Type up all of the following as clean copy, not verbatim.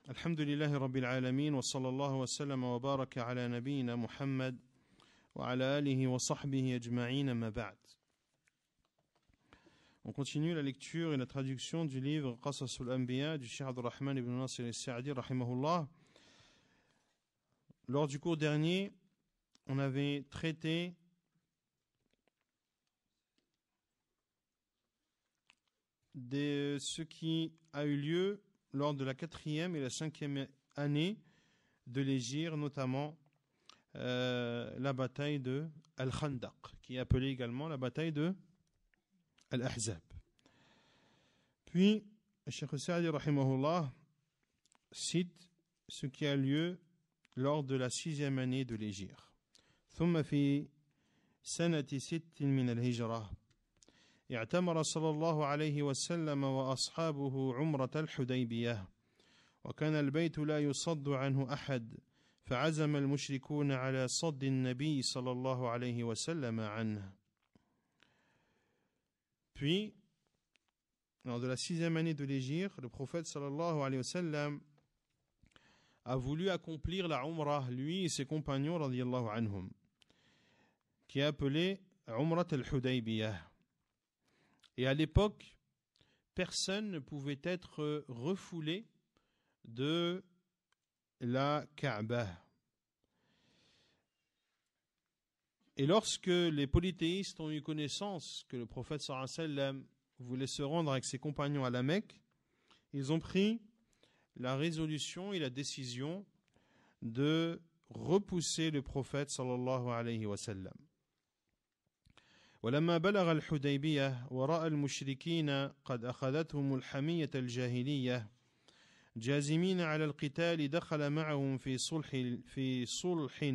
Alhamdulillahi Rabbil Alamin wa sallallahu wa sallam wa baraka ala nabiyyina Muhammad wa ala alihi wa sahbihi ajma'in amma ba'd. On continue la lecture et la traduction du livre Qasasul Anbiya du Cheikh Abdurrahman ibn Nasir al-Sa'di rahimahullah. Lors du cours dernier, on avait traité de ce qui a eu lieu lors de la 4e et la 5e année de l'Hégire, notamment la bataille de Al-Khandaq, qui est appelée également la bataille de Al-Ahzab. Puis, Cheikh Sa'di rahimahullah cite ce qui a lieu lors de la 6e année de l'Hégire. ثم في سنة 6 من الهجرة اعتمر صلى الله عليه وسلم وأصحابه عمرة الحديبية وكان البيت لا يصد عنه أحد فعزم المشركون على صد النبي صلى الله عليه وسلم عنه. Puis, lors de la 6e année de l'Hégire, le prophète sallallahu alayhi wa sallam a voulu accomplir la Umrah, lui et ses compagnons radiyallahu anhum, qui est appelée Umrat al-Hudaybiyah. Et à l'époque, personne ne pouvait être refoulé de la Kaaba. Et lorsque les polythéistes ont eu connaissance que le prophète sallallahu alayhi wa sallam voulait se rendre avec ses compagnons à la Mecque, ils ont pris la résolution et la décision de repousser le prophète sallallahu alayhi wa sallam. ولما بلغ الحديبية ورأى المشركين قد أخذتهم الحمية الجاهلية جازمين على القتال دخل معهم في صلح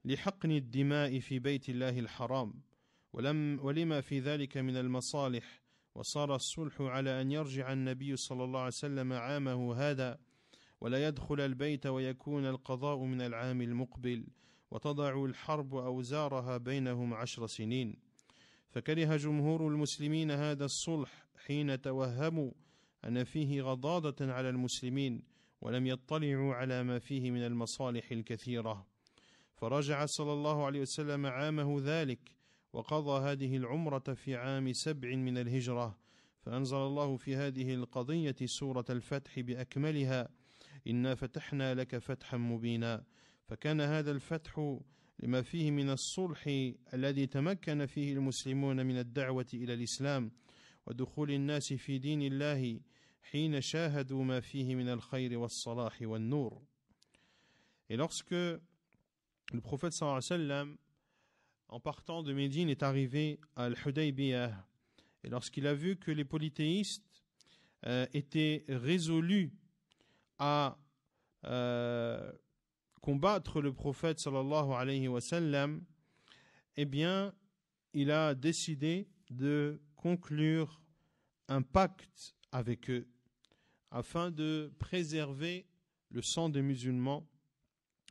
لحقن الدماء في بيت الله الحرام ولما في ذلك من المصالح وصار الصلح على أن يرجع النبي صلى الله عليه وسلم عامه هذا ولا يدخل البيت ويكون القضاء من العام المقبل وتضع الحرب أوزارها بينهم 10 سنين. فكره جمهور المسلمين هذا الصلح حين توهموا أن فيه غضاضة على المسلمين ولم يطلعوا على ما فيه من المصالح الكثيرة. فرجع صلى الله عليه وسلم عامه ذلك وقضى هذه العمرة في عام 7 من الهجرة. فأنزل الله في هذه القضية سورة الفتح بأكملها إنا فتحنا لك فتحا مبينا. فكان هذا الفتح لما فيه من الصلح الذي تمكن فيه المسلمون من الدعوة إلى الإسلام ودخول الناس في دين الله حين شاهدوا ما فيه من الخير والصلاح والنور. Et lorsque le prophète sallallahu alayhi wa sallam, en partant de Médine, est arrivé à Al-Hudaybiyah, et lorsqu'il a vu que les polythéistes étaient résolus à combattre le prophète sallallahu alayhi wa sallam, eh bien, il a décidé de conclure un pacte avec eux afin de préserver le sang des musulmans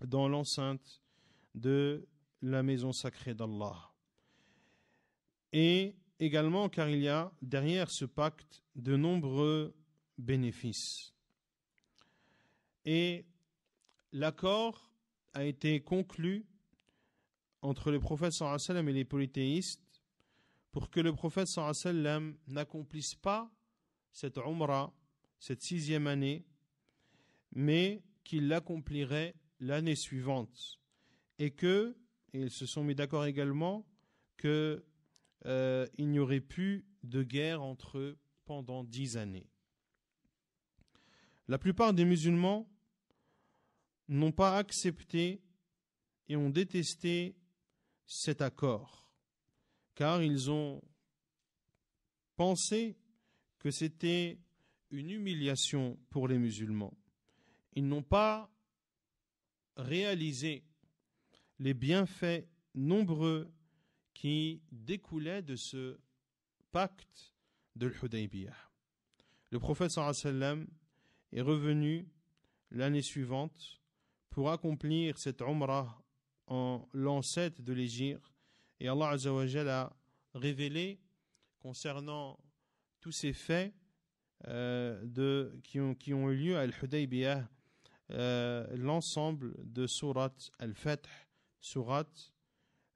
dans l'enceinte de la maison sacrée d'Allah. Et également car il y a derrière ce pacte de nombreux bénéfices. Et l'accord a été conclu entre le prophète sallallahu alayhi wa sallam et les polythéistes pour que le prophète sallallahu alayhi wa sallam n'accomplisse pas cette umrah, cette 6e année, mais qu'il l'accomplirait l'année suivante. Et ils se sont mis d'accord également qu'il n'y aurait plus de guerre entre eux pendant 10 années. La plupart des musulmans n'ont pas accepté et ont détesté cet accord, car ils ont pensé que c'était une humiliation pour les musulmans. Ils n'ont pas réalisé les bienfaits nombreux qui découlaient de ce pacte de l'Hudaybiyah. Le prophète sallallahu alayhi wa sallam est revenu l'année suivante pour accomplir cette umrah en l'an 7 de l'Hégire, et Allah Azza wa Jalla a révélé concernant tous ces faits qui ont eu lieu à Al-Hudaybiyah, l'ensemble de Surat Al-Fath, Surat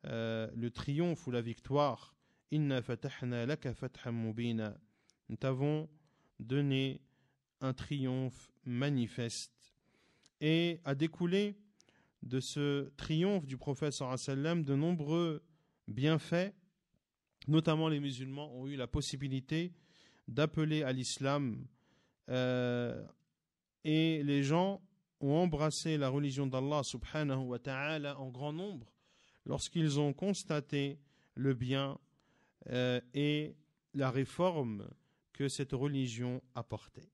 le triomphe ou la victoire. Inna fatahna laka fathan mubina. Nous t'avons donné un triomphe manifeste. Et a découlé de ce triomphe du prophète sallallahu alayhi wa sallam de nombreux bienfaits. Notamment les musulmans ont eu la possibilité d'appeler à l'islam et les gens ont embrassé la religion d'Allah subhanahu wa ta'ala en grand nombre lorsqu'ils ont constaté le bien et la réforme que cette religion apportait.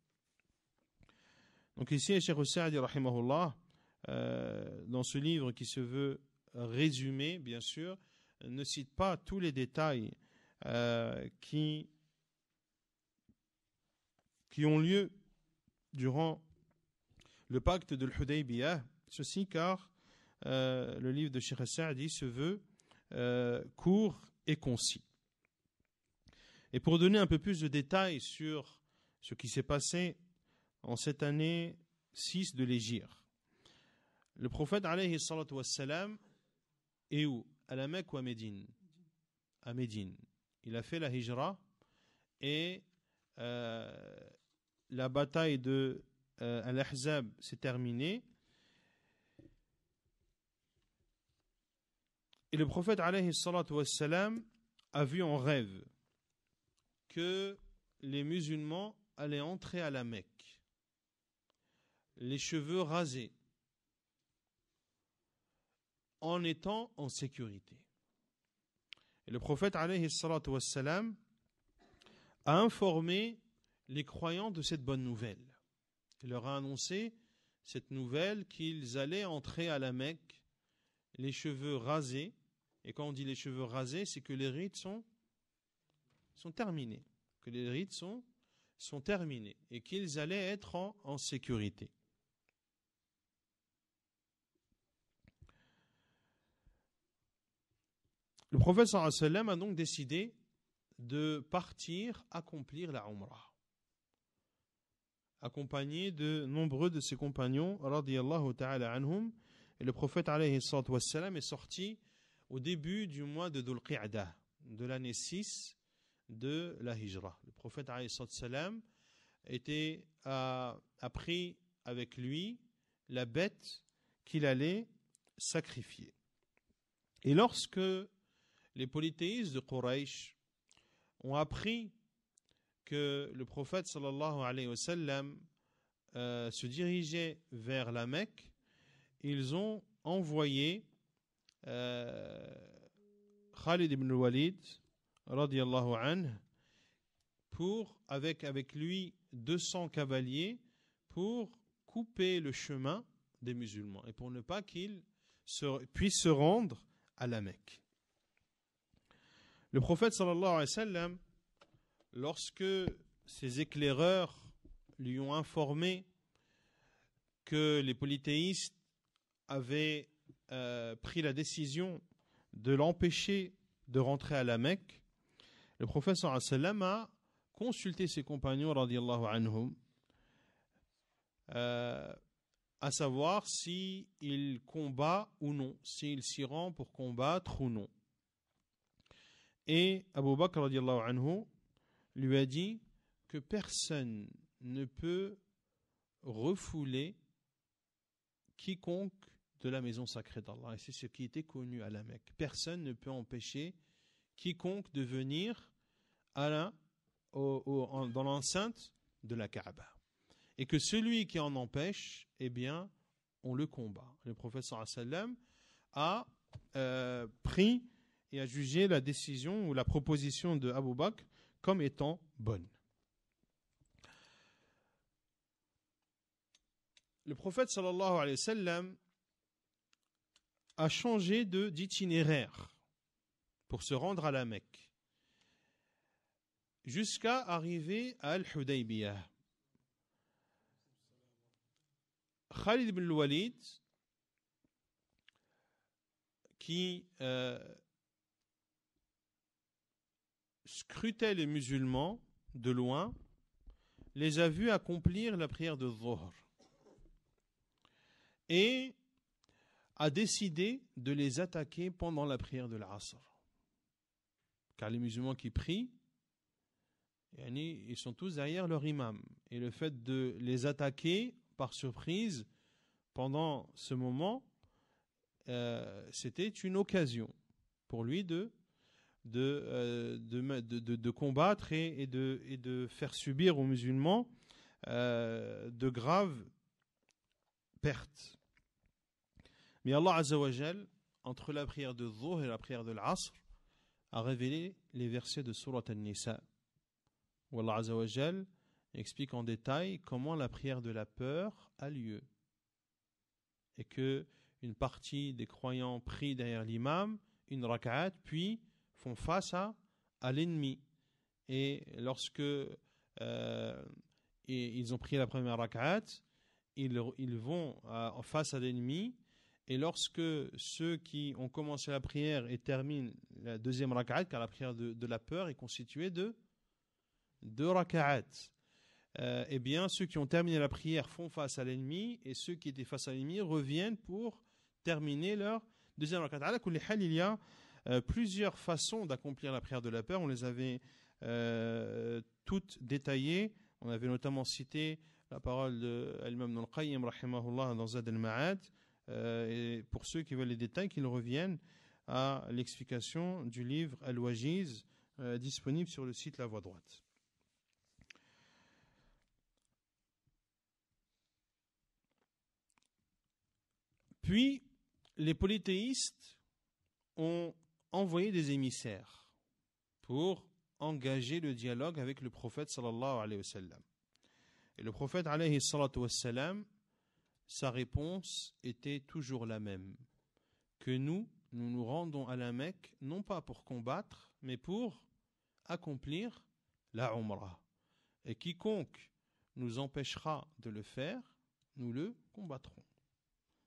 Donc ici, Cheikh Saadi rahimahullah, dans ce livre qui se veut résumé, bien sûr, ne cite pas tous les détails qui ont lieu durant le pacte de l'Hudaybiyah, ceci car le livre de Cheikh Saadi se veut court et concis. Et pour donner un peu plus de détails sur ce qui s'est passé en cette année 6 de l'Hégire, le prophète alayhi salatu wassalam est où? À la Mecque ou à Médine? À Médine. Il a fait la hijra et la bataille de Al-Ahzab s'est terminée. Et le prophète alayhi salatu wassalam a vu en rêve que les musulmans allaient entrer à la Mecque, les cheveux rasés, en étant en sécurité. Et le prophète alayhi salatu wassalam a informé les croyants de cette bonne nouvelle. Il leur a annoncé cette nouvelle qu'ils allaient entrer à la Mecque, les cheveux rasés. Et quand on dit les cheveux rasés, c'est que les rites sont terminés. Que les rites sont terminés. Et qu'ils allaient être en sécurité. Le prophète sallallahu alayhi wa sallam a donc décidé de partir accomplir la Umrah, accompagné de nombreux de ses compagnons radiyallahu ta'ala anhum. Et le prophète alayhi salatu wassalam est sorti au début du mois de Dhul Qi'dah, de l'année 6 de la Hijra. Le prophète alayhi salatu wassalam a pris avec lui la bête qu'il allait sacrifier. Et lorsque les polythéistes de Quraysh ont appris que le prophète sallallahu alayhi wa sallam se dirigeait vers la Mecque, ils ont envoyé Khalid ibn Walid radiyallahu anhu avec lui 200 cavaliers pour couper le chemin des musulmans et pour ne pas qu'ils puissent se rendre à la Mecque. Le prophète sallallahu alayhi wa sallam, lorsque ses éclaireurs lui ont informé que les polythéistes avaient pris la décision de l'empêcher de rentrer à la Mecque, le prophète sallallahu alayhi wa sallam a consulté ses compagnons radiyallahu anhum, à savoir s'il combat ou non, s'il s'y rend pour combattre ou non. Et Abu Bakr radiyallahu anhu lui a dit que personne ne peut refouler quiconque de la maison sacrée d'Allah. Et c'est ce qui était connu à la Mecque. Personne ne peut empêcher quiconque de venir dans l'enceinte de la Kaaba. Et que celui qui en empêche, eh bien, on le combat. Le prophète sallallahu alayhi wa sallam a pris et a jugé la décision ou la proposition de Abu Bakr comme étant bonne. Le prophète sallallahu alayhi wa sallam a changé d'itinéraire pour se rendre à la Mecque jusqu'à arriver à Al-Hudaybiyah. Khalid ibn al-Walid, qui scrutait les musulmans de loin, les a vus accomplir la prière de Dhuhr et a décidé de les attaquer pendant la prière de l'Asr. Car les musulmans qui prient, ils sont tous derrière leur imam. Et le fait de les attaquer par surprise pendant ce moment, c'était une occasion pour lui de combattre et de faire subir aux musulmans de graves pertes. Mais Allah Azza wa Jal, entre la prière de Dhuhr et la prière de l'Asr, a révélé les versets de Surat An-Nisa, où Allah Azza wa Jal explique en détail comment la prière de la peur a lieu. Et que une partie des croyants prient derrière l'imam, une rak'at, puis font face à l'ennemi. Et lorsque ils ont prié la première rak'at, ils vont en face à l'ennemi. Et lorsque ceux qui ont commencé la prière et terminent la deuxième rak'at, car la prière de la peur est constituée de deux rak'at, eh bien ceux qui ont terminé la prière font face à l'ennemi, et ceux qui étaient face à l'ennemi reviennent pour terminer leur deuxième rak'at. Ala kulli hal, il y a plusieurs façons d'accomplir la prière de la peur. On les avait toutes détaillées. On avait notamment cité la parole de l'imam Ibn al-Qayyim rahimahullah dans Zad al-Ma'ad. Et pour ceux qui veulent les détails, qu'ils reviennent à l'explication du livre Al-Wajiz disponible sur le site La Voix Droite. Puis, les polythéistes ont envoyé des émissaires pour engager le dialogue avec le prophète sallallahu alayhi wa sallam. Et le prophète alayhi salatu wa sallam, sa réponse était toujours la même, que nous nous rendons à la Mecque non pas pour combattre, mais pour accomplir la Umrah. Et quiconque nous empêchera de le faire, nous le combattrons.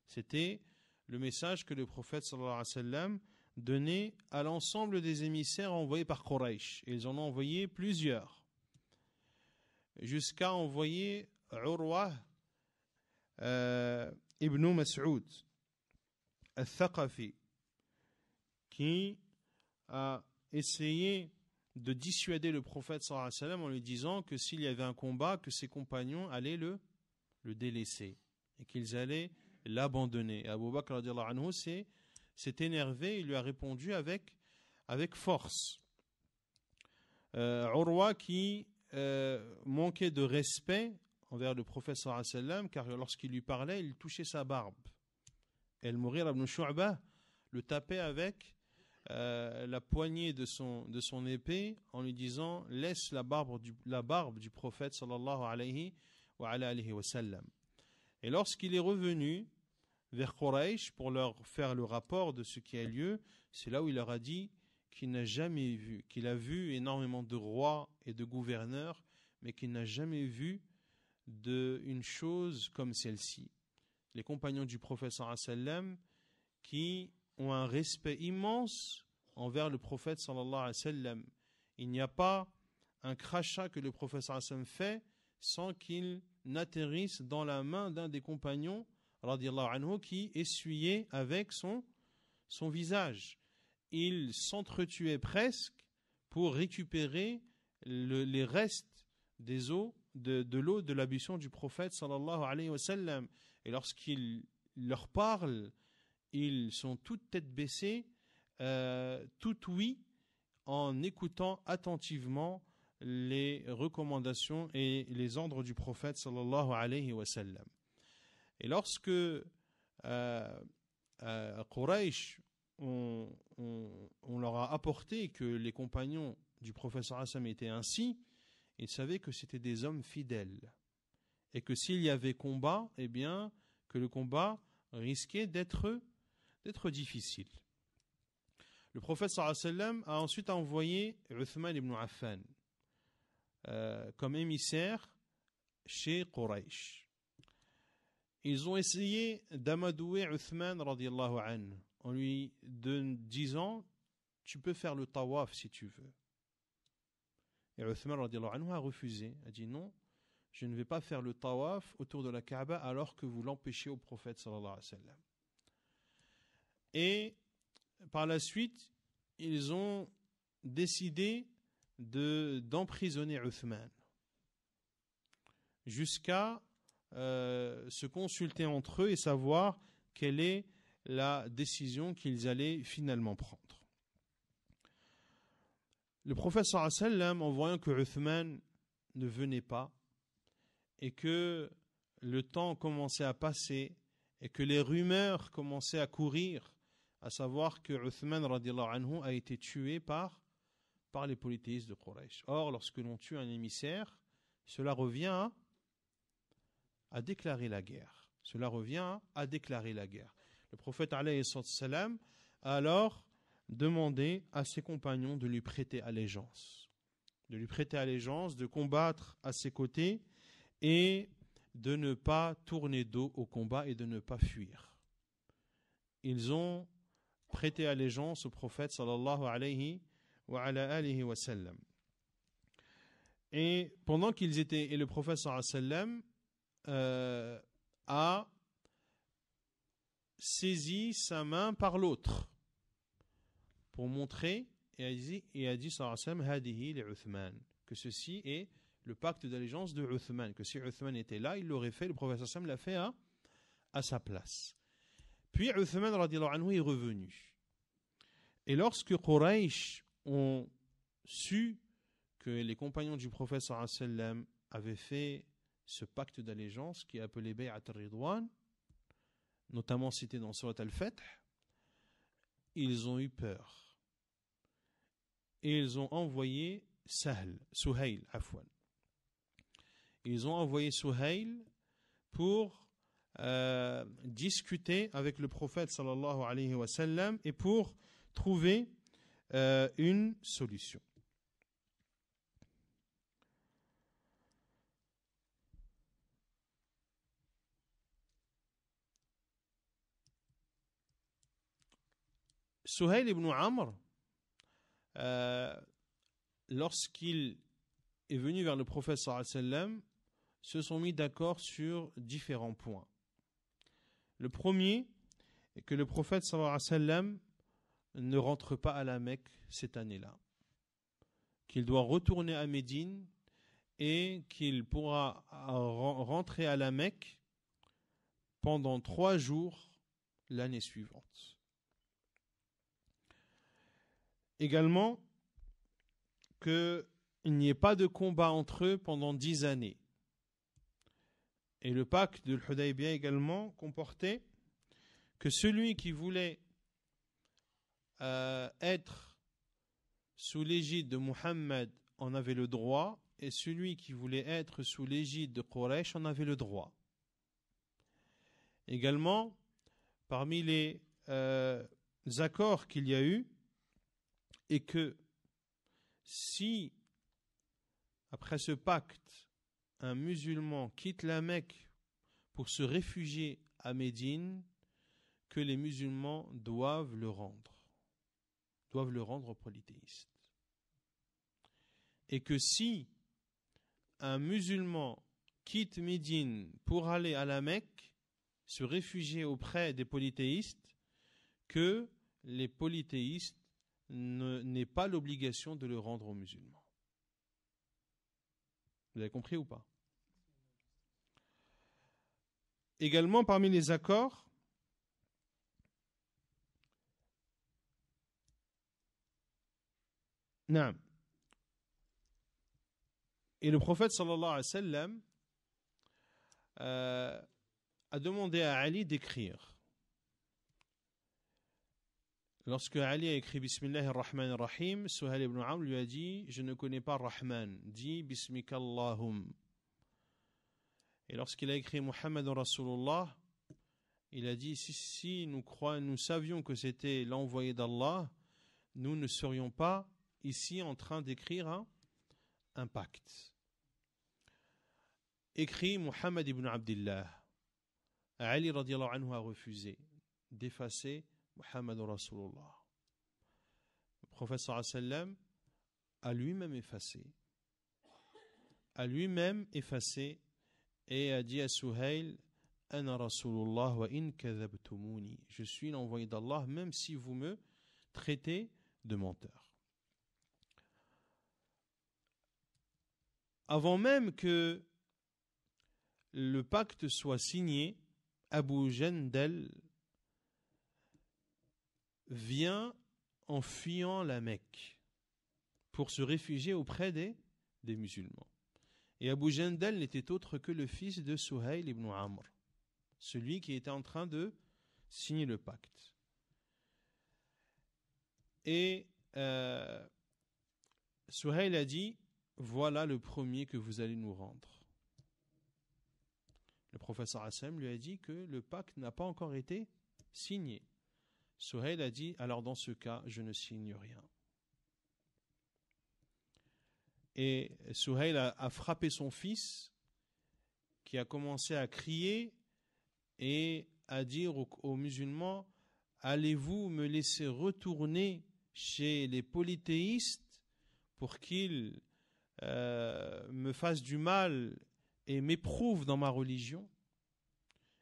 C'était le message que le prophète sallallahu alayhi wa sallam donnait à l'ensemble des émissaires envoyés par Quraysh. Ils en ont envoyé plusieurs, jusqu'à envoyer Urwa Ibn Mas'ud al-Thaqafi, qui a essayé de dissuader le prophète sallallahu alayhi wa sallam en lui disant que s'il y avait un combat, que ses compagnons allaient le délaisser et qu'ils allaient l'abandonner. Abu Bakr radiallahu anhu s'est énervé, il lui a répondu avec force. Urwa, qui manquait de respect envers le prophète sallallahu alayhi wa sallam, car lorsqu'il lui parlait, il touchait sa barbe. Et Al-Mughira ibn Shu'bah le tapait avec la poignée de son épée en lui disant « Laisse la barbe du prophète sallallahu alayhi wa sallam ». Et lorsqu'il est revenu vers Quraysh pour leur faire le rapport de ce qui a lieu, c'est là où il leur a dit qu'il n'a jamais vu, qu'il a vu énormément de rois et de gouverneurs, mais qu'il n'a jamais vu une chose comme celle-ci. Les compagnons du prophète sallallahu alayhi wa sallam qui ont un respect immense envers le prophète sallallahu alayhi wa sallam. Il n'y a pas un crachat que le prophète sallallahu alayhi wa sallam fait sans qu'il n'atterrisse dans la main d'un des compagnons radiyallahu anhu qui essuyait avec son visage. Il s'entretuait presque pour récupérer les restes des eaux de l'eau de l'ablution du prophète sallallahu alayhi wa sallam. Et lorsqu'il leur parle, ils sont toutes têtes baissées, toutes oui, en écoutant attentivement les recommandations et les ordres du prophète sallallahu alayhi wa sallam. Et lorsque Quraysh on leur a apporté que les compagnons du prophète sallallahu alayhi wa sallam étaient ainsi, ils savaient que c'était des hommes fidèles et que s'il y avait combat, eh bien que le combat risquait d'être difficile. Le prophète sallallahu alayhi wa sallam a ensuite envoyé Uthman ibn Affan comme émissaire chez Quraysh. Ils ont essayé d'amadouer Uthman radiyallahu anhu en lui disant tu peux faire le tawaf si tu veux. Et Uthman radiyallahu anhu a refusé, a dit non, je ne vais pas faire le tawaf autour de la Kaaba alors que vous l'empêchez au prophète sallallahu alayhi wa sallam. Et par la suite, ils ont décidé d'emprisonner Uthman jusqu'à se consulter entre eux et savoir quelle est la décision qu'ils allaient finalement prendre. Le prophète sallallahu alayhi wa sallam, en voyant que Uthman ne venait pas et que le temps commençait à passer et que les rumeurs commençaient à courir, à savoir que Uthman radiallahu anhu a été tué par les polythéistes de Quraysh. Or, lorsque l'on tue un émissaire, cela revient à déclarer la guerre. Cela revient à déclarer la guerre. Le prophète alayhi salam a alors demandé à ses compagnons de lui prêter allégeance. De lui prêter allégeance, de combattre à ses côtés et de ne pas tourner dos au combat et de ne pas fuir. Ils ont prêté allégeance au prophète sallallahu alayhi wa ala alihi wa sallam. Et pendant qu'ils étaient, et le prophète sallallahu alayhi wa sallam a saisi sa main par l'autre pour montrer et a dit sallallahu alayhi wa sallam hadihi li Uthman, que ceci est le pacte d'allégeance de Uthman, que si Uthman était là, il l'aurait fait, le prophète sallallahu alayhi wa sallam l'a fait à sa place. Puis Uthman radiallahu anhu est revenu. Et lorsque Quraysh ont su que les compagnons du prophète sallallahu alayhi wa sallam avaient fait ce pacte d'allégeance qui est appelé Bay'at al-Ridwan, notamment cité dans Surat al-Fath, ils ont eu peur. Et ils ont envoyé Suhail. Ils ont envoyé Suhail pour discuter avec le prophète sallallahu alayhi wa sallam et pour trouver une solution. Suhail ibn Amr, lorsqu'il est venu vers le prophète sallallahu alayhi wa sallam, se sont mis d'accord sur différents points. Le premier est que le prophète sallallahu alayhi wa sallam ne rentre pas à la Mecque cette année-là, qu'il doit retourner à Médine et qu'il pourra rentrer à la Mecque pendant 3 jours l'année suivante. Également, qu'il n'y ait pas de combat entre eux pendant 10 années. Et le pacte de l'Hudaybiyah également comportait que celui qui voulait être sous l'égide de Muhammad en avait le droit, et celui qui voulait être sous l'égide de Quraysh en avait le droit. Également, parmi les accords qu'il y a eu, et que si, après ce pacte, un musulman quitte la Mecque pour se réfugier à Médine, que les musulmans doivent le rendre aux polythéistes. Et que si un musulman quitte Médine pour aller à la Mecque, se réfugier auprès des polythéistes, que les polythéistes n'aient pas l'obligation de le rendre aux musulmans. Vous avez compris ou pas? Également, parmi les accords, non. Et le prophète sallallahu alayhi wa sallam a demandé à Ali d'écrire. Lorsque Ali a écrit Bismillah ar-Rahman ar-Rahim, Suhail ibn Amr lui a dit: je ne connais pas Rahman, dis Bismikallahum. Et lorsqu'il a écrit Muhammad Rasulullah, il a dit: si nous savions que c'était l'envoyé d'Allah, nous ne serions pas ici en train d'écrire un pacte. Écrit Muhammad ibn Abdillah. Ali radiallahu anhu a refusé d'effacer Muhammad Rasulullah. Le prophète sallallahu alayhi wa sallam a lui-même effacé et a dit à Suhail, Ana Rasulullah wa in kadhabtumuni. Je suis l'envoyé d'Allah, même si vous me traitez de menteur. Avant même que le pacte soit signé, Abu Jandal vient en fuyant la Mecque pour se réfugier auprès des musulmans. Et Abu Jandal n'était autre que le fils de Suhail ibn Amr, celui qui était en train de signer le pacte. Et Suhail a dit, voilà le premier que vous allez nous rendre. Le prophète Hassan lui a dit que le pacte n'a pas encore été signé. Suhail a dit, alors dans ce cas, je ne signe rien. Et Suhail a frappé son fils, qui a commencé à crier et à dire aux musulmans, allez-vous me laisser retourner chez les polythéistes pour qu'ils me fassent du mal et m'éprouvent dans ma religion?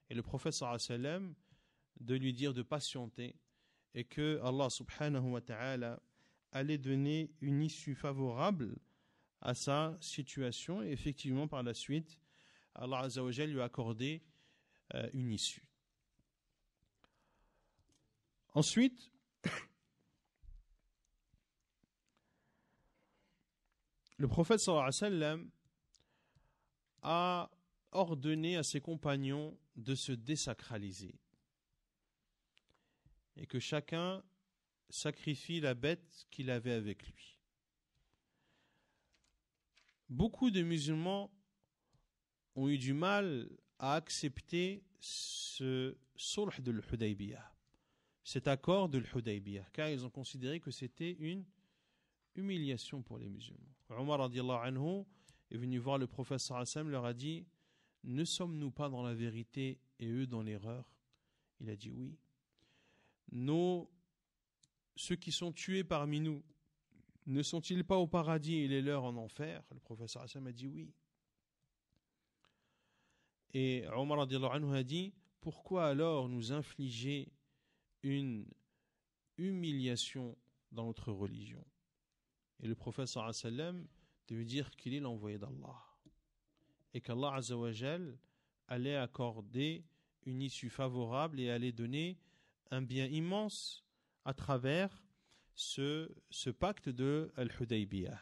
Et le prophète sallallahu alayhi wa sallam de lui dire de patienter et que Allah subhanahu wa ta'ala allait donner une issue favorable à sa situation. Et effectivement, par la suite, Allah azza wa jalla lui a accordé une issue. Ensuite, le prophète sallallahu alayhi wa sallam a ordonné à ses compagnons de se désacraliser et que chacun sacrifie la bête qu'il avait avec lui. Beaucoup de musulmans ont eu du mal à accepter ce sulh de l'Hudaybiyah, cet accord de l'Hudaybiyah, car ils ont considéré que c'était une humiliation pour les musulmans. Omar radiyallahu anhu est venu voir le prophète sallallahu alayhi wa sallam, leur a dit, ne sommes-nous pas dans la vérité et eux dans l'erreur? Il a dit oui. Ceux qui sont tués parmi nous, ne sont-ils pas au paradis et les leurs en enfer? Le prophète sallallahu alayhi wa sallam a dit oui. Et Omar radiyallahu anhu a dit, pourquoi alors nous infliger une humiliation dans notre religion? Et le prophète sallallahu alayhi wa sallam de lui dire qu'il est l'envoyé d'Allah et qu'Allah azza wa jal allait accorder une issue favorable et allait donner un bien immense à travers ce pacte de Al-Hudaybiyah.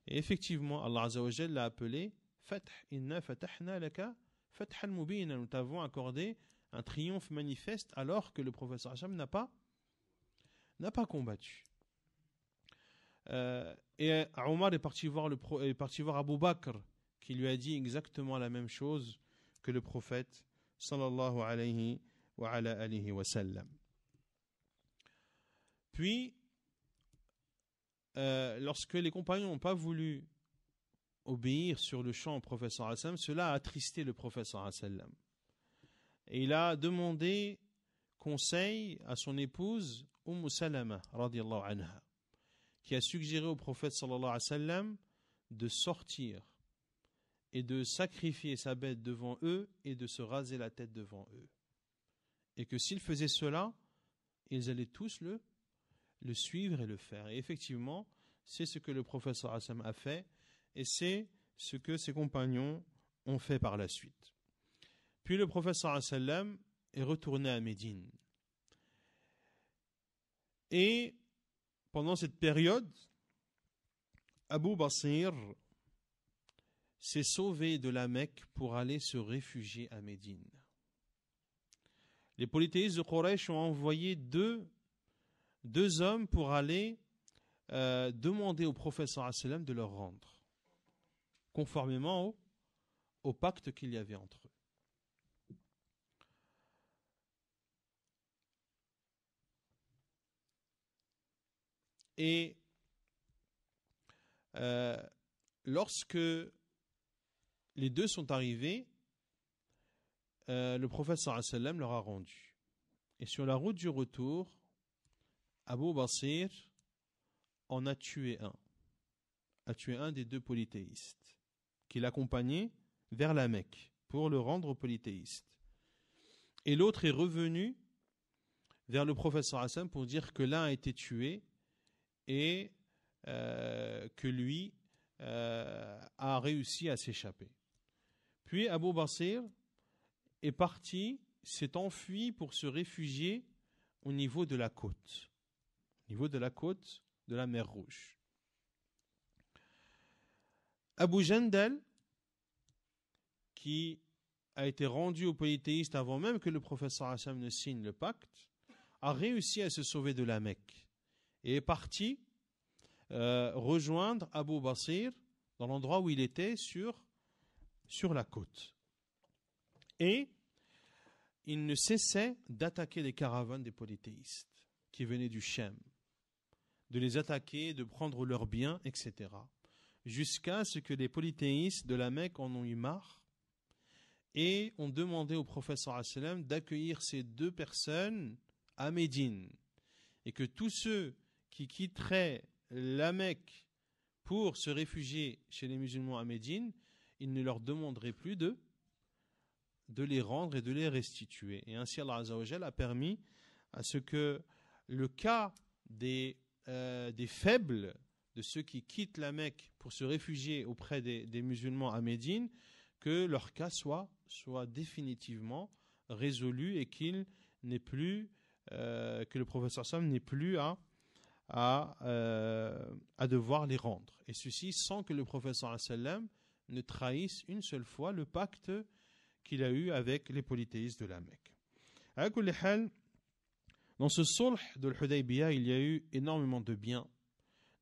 Et effectivement, Allah azza wa jal l'a appelé Fath, inna fatahna laka fathan mubina. Nous t'avons accordé un triomphe manifeste alors que le prophète sallallahu alayhi wa sallam n'a pas combattu. Et Omar est parti voir Abu Bakr, qui lui a dit exactement la même chose que le prophète sallallahu alayhi wa ala alihi wa sallam. Puis, lorsque les compagnons n'ont pas voulu obéir sur le champ au prophète sallallahu alayhi wa sallam, cela a attristé le prophète sallallahu alayhi wa sallam. Et il a demandé conseil à son épouse Salama radiyallahu anha, qui a suggéré au prophète sallallahu alayhi wa sallam de sortir et de sacrifier sa bête devant eux et de se raser la tête devant eux. Et que s'ils faisaient cela, ils allaient tous le suivre et le faire. Et effectivement, c'est ce que le prophète sallallahu alayhi wa sallam a fait et c'est ce que ses compagnons ont fait par la suite. Puis le prophète sallallahu alayhi wa sallam est retourné à Médine. Et pendant cette période, Abu Basir s'est sauvé de la Mecque pour aller se réfugier à Médine. Les polythéistes de Quraysh ont envoyé deux hommes pour aller demander au prophète sallallahu alayhi wa sallam de leur rendre, conformément au pacte qu'il y avait entre eux. Et lorsque les deux sont arrivés, le prophète sallallahu alayhi wa sallam leur a rendu. Et sur la route du retour, Abu Basir en a tué un des deux polythéistes qui l'accompagnaient vers la Mecque. pour le rendre polythéiste. Et l'autre est revenu vers le prophète sallallahu alayhi wa sallam pour dire que l'un a été tué et que lui a réussi à s'échapper. Puis Abu Basir est parti, s'est enfui pour se réfugier au niveau de la côte, de la mer Rouge. Abu Jandal, qui a été rendu aux polythéistes avant même que le prophète sallallahu alayhi wa sallam ne signe le pacte, a réussi à se sauver de la Mecque et est parti rejoindre Abu Basir dans l'endroit où il était sur la côte. Et il ne cessait d'attaquer les caravanes des polythéistes qui venaient du Chem, de les attaquer, de prendre leurs biens, etc. Jusqu'à ce que les polythéistes de la Mecque en ont eu marre et ont demandé au prophète sallallahu alayhi wa sallam d'accueillir ces deux personnes à Médine, et que tous ceux qui quitteraient la Mecque pour se réfugier chez les musulmans à Médine, il ne leur demanderait plus de les rendre et de les restituer. Et ainsi Allah Azza wa Jalla a permis à ce que le cas des faibles, de ceux qui quittent la Mecque pour se réfugier auprès des musulmans à Médine, que leur cas soit définitivement résolu et qu'il n'ait plus que le prophète sallam n'ait plus à devoir les rendre. Et ceci sans que le prophète sallam ne trahisse une seule fois le pacte qu'il a eu avec les polythéistes de la Mecque. Dans ce sulh de l'Hudaybiyah, il y a eu énormément de biens,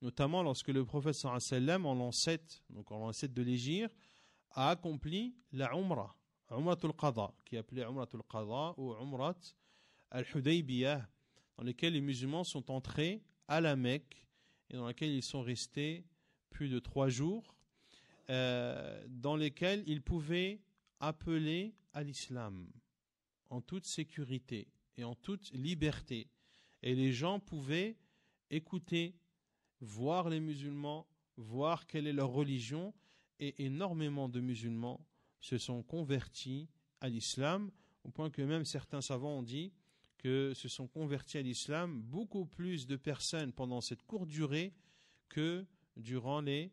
notamment lorsque le prophète sallam en l'an 7, donc en l'an 7 de l'Hégire, a accompli la Umrah, Umratul Qada, qui est appelée Umratul Qada ou Umrat al-Hudaybiyah, dans lesquels les musulmans sont entrés à la Mecque et dans lesquels ils sont restés plus de 3 jours, dans lesquels ils pouvaient appeler à l'islam en toute sécurité et en toute liberté. Et les gens pouvaient écouter, voir les musulmans, voir quelle est leur religion, et énormément de musulmans se sont convertis à l'islam, au point que même certains savants ont dit que se sont convertis à l'islam beaucoup plus de personnes pendant cette courte durée que durant les